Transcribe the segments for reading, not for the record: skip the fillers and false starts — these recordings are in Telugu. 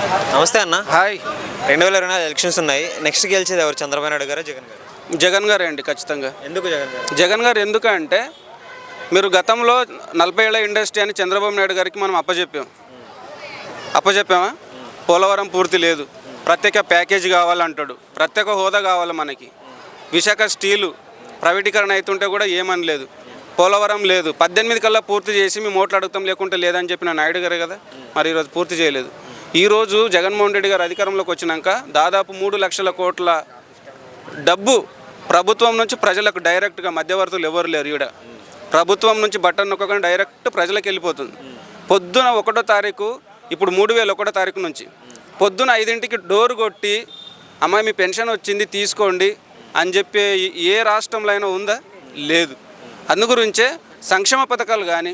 నమస్తే అన్న. హాయ్. 2024 ఎలక్షన్స్ ఉన్నాయి. నెక్స్ట్ గెలిచేది ఎవరు, చంద్రబాబు నాయుడు గారు, జగన్ గారు? జగన్ గారే అండి ఖచ్చితంగా. ఎందుకు జగన్ గారు? జగన్ గారు ఎందుకంటే మీరు గతంలో 40 ఏళ్ల ఇండస్ట్రీ అని చంద్రబాబు నాయుడు గారికి మనం అప్పచెప్పామా? పోలవరం పూర్తి లేదు, ప్రత్యేక ప్యాకేజీ కావాలంటాడు, ప్రత్యేక హోదా కావాలి మనకి, విశాఖ స్టీలు ప్రైవేటీకరణ అవుతుంటే కూడా ఏమని లేదు, పోలవరం లేదు, 18 కల్లా పూర్తి చేసి మేము ఓట్లు అడుగుతాం లేకుంటే లేదని చెప్పిన నాయుడు గారే కదా. మరి ఈరోజు పూర్తి చేయలేదు. ఈరోజు జగన్మోహన్ రెడ్డి గారు అధికారంలోకి వచ్చినాక దాదాపు 3 లక్షల కోట్ల డబ్బు ప్రభుత్వం నుంచి ప్రజలకు డైరెక్ట్గా, మధ్యవర్తులు ఎవరు లేరు ఈడ, ప్రభుత్వం నుంచి బటన్ నొక్కగానే డైరెక్ట్ ప్రజలకు వెళ్ళిపోతుంది. పొద్దున 1వ తారీఖు, ఇప్పుడు 3001 తారీఖు నుంచి పొద్దున 5ంటికి డోర్ కొట్టి అమ్మాయి మీ పెన్షన్ వచ్చింది తీసుకోండి అని చెప్పే ఏ రాష్ట్రంలో అయినా ఉందా? లేదు. అందు గురించే సంక్షేమ పథకాలు కానీ,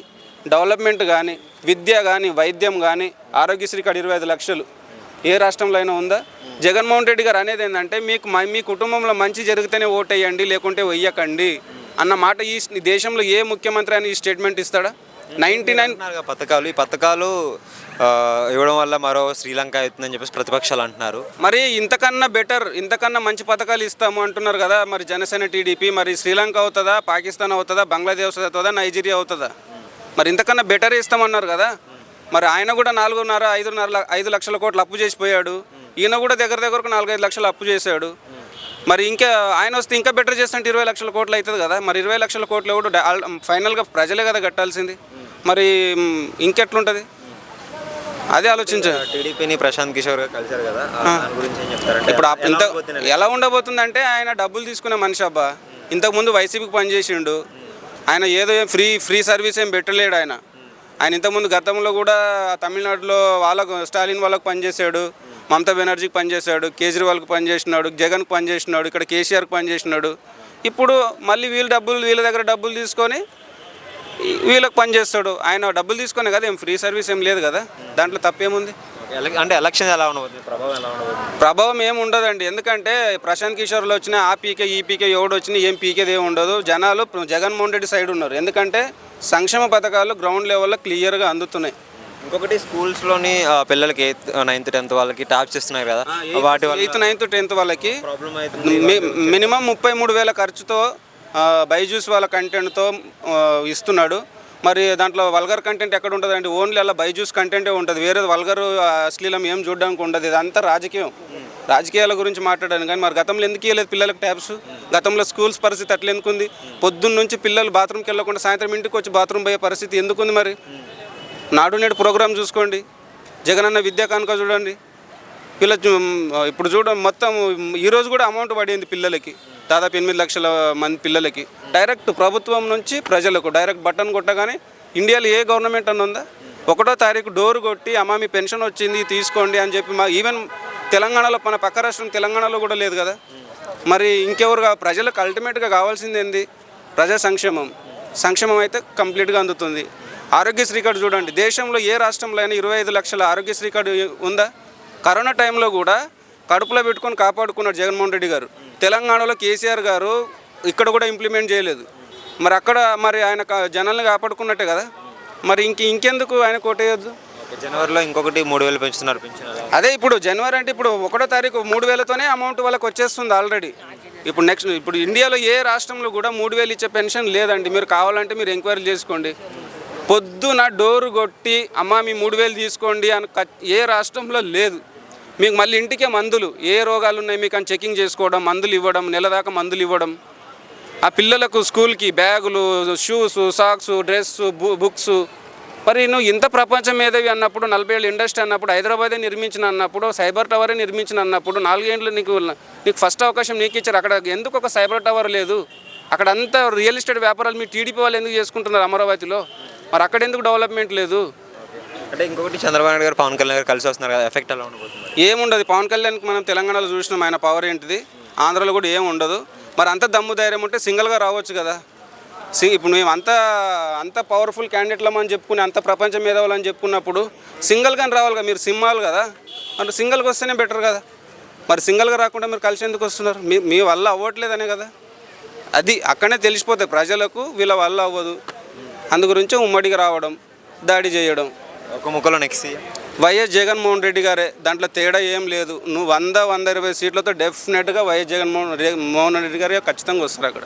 డెవలప్మెంట్ కానీ, విద్య కానీ, వైద్యం కానీ, ఆరోగ్యశ్రీ కార్డు 25 లక్షలు ఏ రాష్ట్రంలో అయినా ఉందా? జగన్మోహన్ రెడ్డి గారు అనేది ఏంటంటే మీ కుటుంబంలో మంచి జరిగితేనే ఓటేయండి లేకుంటే వెయ్యకండి అన్న మాట ఈ దేశంలో ఏ ముఖ్యమంత్రి అని ఈ స్టేట్మెంట్ ఇస్తాడా? 99 పథకాలు, ఈ పథకాలు ఇవ్వడం వల్ల మరో శ్రీలంక అవుతుందని చెప్పేసి ప్రతిపక్షాలు అంటున్నారు. మరి ఇంతకన్నా బెటర్, ఇంతకన్నా మంచి పథకాలు ఇస్తాము అంటున్నారు కదా. మరి జనసేన టీడీపీ మరి శ్రీలంక అవుతుందా, పాకిస్తాన్ అవుతుందా, బంగ్లాదేశ్ అవుతుందా, నైజీరియా అవుతుందా? మరి ఇంతకన్నా బెటర్ ఇస్తామన్నారు కదా. మరి ఆయన కూడా 5 లక్షల కోట్లు అప్పు చేసిపోయాడు. ఈయన కూడా దగ్గరకు 4-5 లక్షలు అప్పు చేశాడు. మరి ఇంకా ఆయన వస్తే ఇంకా బెటర్ చేస్తుంటే 20 లక్షల కోట్లు అవుతుంది కదా. మరి 20 లక్షల కోట్లు కూడా ఫైనల్గా ప్రజలే కదా కట్టాల్సింది. మరి ఇంకెట్లుంటుంది అదే ఆలోచించారు. టీడీపీని ప్రశాంత్ కిషోర్ గారు కలిశారు కదా, దాని గురించి ఏం చెప్తారంటే ఇప్పుడు ఎలా ఉండబోతుందంటే ఆయన డబ్బులు తీసుకునే మనిషి అబ్బా. ఇంతకుముందు వైసీపీకి పనిచేసిండు ఆయన, ఏదో ఫ్రీ సర్వీస్ ఏం పెట్టలేడు ఆయన. ఇంతకుముందు గతంలో కూడా తమిళనాడులో వాళ్ళకు, స్టాలిన్ వాళ్ళకు పనిచేశాడు, మమతా బెనర్జీకి పనిచేశాడు, కేజ్రీవాల్కి పనిచేసినాడు, జగన్కి పనిచేసినాడు, ఇక్కడ కేసీఆర్కి పనిచేసినాడు. ఇప్పుడు మళ్ళీ వీళ్ళ దగ్గర డబ్బులు తీసుకొని వీళ్ళకి పనిచేస్తాడు. ఆయన డబ్బులు తీసుకొని కదా, ఏం ఫ్రీ సర్వీస్ ఏం లేదు కదా, దాంట్లో తప్పేముంది? అంటే ఎలక్షన్ ఎలా ఉండబోతుంది, ప్రభావం ఎలా ఉండబోతుంది? ప్రభావం ఏమి ఉండదండి. ఎందుకంటే ప్రశాంత్ కిషోర్లో వచ్చిన ఆ పీకే ఈ పీకే ఎవడు వచ్చినా ఏం పీకేది ఏమి ఉండదు. జనాలు జగన్మోహన్ రెడ్డి సైడ్ ఉన్నారు. ఎందుకంటే సంక్షేమ పథకాలు గ్రౌండ్ లెవెల్లో క్లియర్గా అందుతున్నాయి. ఇంకొకటి స్కూల్స్లోని పిల్లలకి 8th 10th వాళ్ళకి ట్యాబ్స్ ఇస్తున్నారు కదా, వాటి 8th 9th 10th వాళ్ళకి మినిమం 33,000 ఖర్చుతో బైజూస్ వాళ్ళ కంటెంట్తో ఇస్తున్నాడు. మరి దాంట్లో వల్గర్ కంటెంట్ ఎక్కడ ఉంటుందండి? ఓన్లీ అలా బైజూస్ కంటెంటే ఉంటుంది, వేరే వల్గర్ అశ్లీలం ఏం చూడడానికి ఉండదు. ఇదంతా రాజకీయాల గురించి మాట్లాడాను. కానీ మరి గతంలో ఎందుకు ఇవ్వలేదు పిల్లలకు ట్యాబ్స్? గతంలో స్కూల్స్ పరిస్థితి అట్లా ఎందుకుంది? పొద్దున్న నుంచి పిల్లలు బాత్రూమ్కి వెళ్ళకుండా సాయంత్రం ఇంటికి వచ్చి బాత్రూమ్ పోయే పరిస్థితి ఎందుకుంది? మరి నాడు నేడు ప్రోగ్రామ్ చూసుకోండి, జగనన్న విద్యా కానుక చూడండి, ఇప్పుడు చూడండి మొత్తం ఈరోజు కూడా అమౌంట్ పడింది పిల్లలకి, దాదాపు 8 లక్షల మంది పిల్లలకి డైరెక్ట్ ప్రభుత్వం నుంచి ప్రజలకు డైరెక్ట్ బటన్ కొట్టగానే. ఇండియాలో ఏ గవర్నమెంట్ అన్న ఉందా? 1వ తారీఖు డోర్ కొట్టి అమ్మ మీ పెన్షన్ వచ్చింది తీసుకోండి అని చెప్పి ఈవెన్ తెలంగాణలో, మన పక్క రాష్ట్రం తెలంగాణలో కూడా లేదు కదా. మరి ఇంకెవరుగా ప్రజలకు అల్టిమేట్గా కావాల్సింది ఏంది? ప్రజా సంక్షేమం అయితే కంప్లీట్గా అందుతుంది. ఆరోగ్యశ్రీ కార్డు చూడండి, దేశంలో ఏ రాష్ట్రంలో అయినా 25 లక్షల ఆరోగ్యశ్రీ కార్డు ఉందా? కరోనా టైంలో కూడా కడుపులో పెట్టుకొని కాపాడుకున్నాడు జగన్మోహన్ రెడ్డి గారు. తెలంగాణలో కేసీఆర్ గారు ఇక్కడ కూడా ఇంప్లిమెంట్ చేయలేదు. మరి అక్కడ మరి ఆయన జనాల్ని కాపాడుకున్నట్టే కదా. మరి ఇంకెందుకు ఆయన కోటేయొద్దు? జనవరిలో ఇంకొకటి 3,000 పెంచుతున్నారు. అదే ఇప్పుడు జనవరి అంటే ఇప్పుడు 1వ తారీఖు 3,000తోనే అమౌంట్ వాళ్ళకి వచ్చేస్తుంది ఆల్రెడీ. ఇప్పుడు ఇండియాలో ఏ రాష్ట్రంలో కూడా 3,000 ఇచ్చే పెన్షన్ లేదండి. మీరు కావాలంటే మీరు ఎంక్వైరీ చేసుకోండి. పొద్దున డోరు కొట్టి అమ్మ మీ 3,000 తీసుకోండి అని ఏ రాష్ట్రంలో లేదు. మీకు మళ్ళీ ఇంటికే మందులు, ఏ రోగాలు ఉన్నాయి మీకు అని చెకింగ్ చేసుకోవడం, మందులు ఇవ్వడం, నెల దాకా మందులు ఇవ్వడం, ఆ పిల్లలకు స్కూల్కి బ్యాగులు, షూస్, సాక్స్, డ్రెస్, బుక్స్. మరి నువ్వు ఇంత ప్రపంచం మేధావి అన్నప్పుడు, 40 ఏళ్ళ ఇండస్ట్రీ అన్నప్పుడు, హైదరాబాదే నిర్మించిన అన్నప్పుడు, సైబర్ టవరే నిర్మించిన అన్నప్పుడు, 4 ఏళ్ళు నీకు ఫస్ట్ అవకాశం నీకు ఇచ్చారు. అక్కడ ఎందుకు ఒక సైబర్ టవర్ లేదు? అక్కడ అంతా రియల్ ఎస్టేట్ వ్యాపారాలు మీ టీడీపీ వాళ్ళు ఎందుకు చేసుకుంటున్నారు అమరావతిలో? మరి అక్కడ ఎందుకు డెవలప్మెంట్ లేదు? అంటే ఇంకొకటి చంద్రబాబు నాయుడు గారు, పవన్ కళ్యాణ్ గారు కలిసి వస్తున్నారు కదా, ఎఫెక్ట్ ఎలా ఉండబోతుంది? ఏముండదు. పవన్ కళ్యాణ్కి మనం తెలంగాణలో చూసినాం ఆయన పవర్ ఏంటిది, ఆంధ్రాలో కూడా ఏమి ఉండదు. మరి అంత దమ్ము ధైర్యం ఉంటే సింగిల్గా రావచ్చు కదా. ఇప్పుడు మేము అంత పవర్ఫుల్ క్యాండిడేట్లం అని చెప్పుకుని, అంత ప్రపంచం మేధావులని చెప్పుకున్నప్పుడు సింగిల్గానే రావాలి కదా. మీరు సింహాలు కదా, అంటే సింగిల్గా వస్తేనే బెటర్ కదా. మరి సింగిల్గా రాకుండా మీరు కలిసి ఎందుకు వస్తున్నారు? మీ వల్ల అవ్వట్లేదనే కదా. అది అక్కడనే తెలిసిపోతాయి ప్రజలకు, వీళ్ళ వల్ల అవ్వదు. అందు గురించి ఉమ్మడిగా రావడం, దాడి చేయడం. ఒక ముక్కలో నెక్స్ట్ వైఎస్ జగన్మోహన్ రెడ్డి గారే, దాంట్లో తేడా ఏం లేదు. నువ్వు 100-120 సీట్లతో డెఫినెట్గా వైఎస్ మోహన్ రెడ్డి గారే ఖచ్చితంగా వస్తారు అక్కడ.